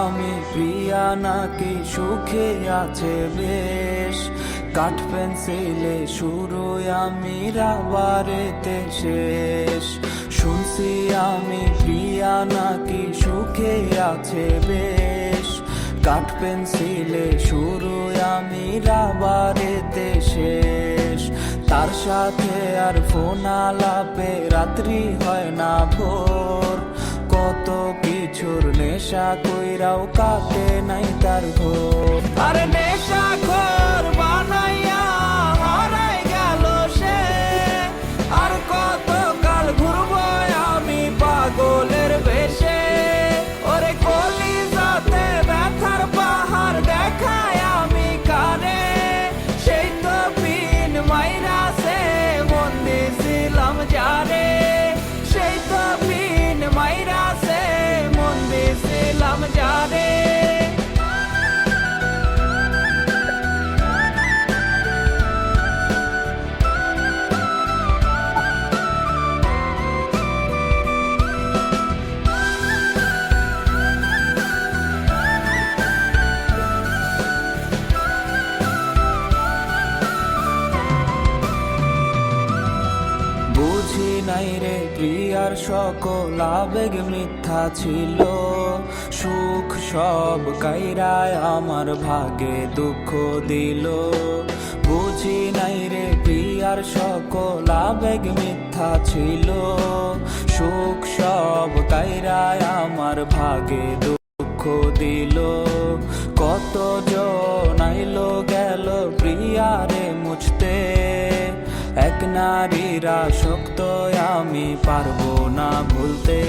আমি প্রিয়া নাকি সুখে আছে বেশ, কাঠ পেন্সিলে শুরু আমি রাবারেতে শেষ। শুনছি আমি প্রিয়া নাকি সুখে আছে বেশ, কাঠ পেন্সিলে শুরু আমি রাবারেতে শেষ। তার সাথে আর ফোন আলাপে রাত্রি হয় না ভোর, কত কিছুর নেশা কইরাও কাটে নাই তার ঘোর। আরে নেশা খোর বানাইয়া হারাই গেল সে, আর কত কাল ঘুরবো আমি পাগলের বেশে। ওরে কলিজাতে ব্যথার পাহাড় দেখায় আমি কানে, সেই তো পিন মাইরাছে মন দিছিলাম জানে, সেই তো পিন মাইরাছে মন দিছিলাম জানে। বুঝি নাই রে প্রিয়ার সকল আবেগ মিথ্যা ছিল, সুখ সব কাইরায় আমার ভাগে দুঃখ দিল। বুঝি নাই রে প্রিয়ার সকল আবেগ মিথ্যা ছিল, সুখ সব কাইরায় আমার ভাগে দুঃখ দিল। কত জন আইলো গেল প্রিয়ারে মুছতে, এক নারীর আসক্ত আমি পারবো না ভুলতে।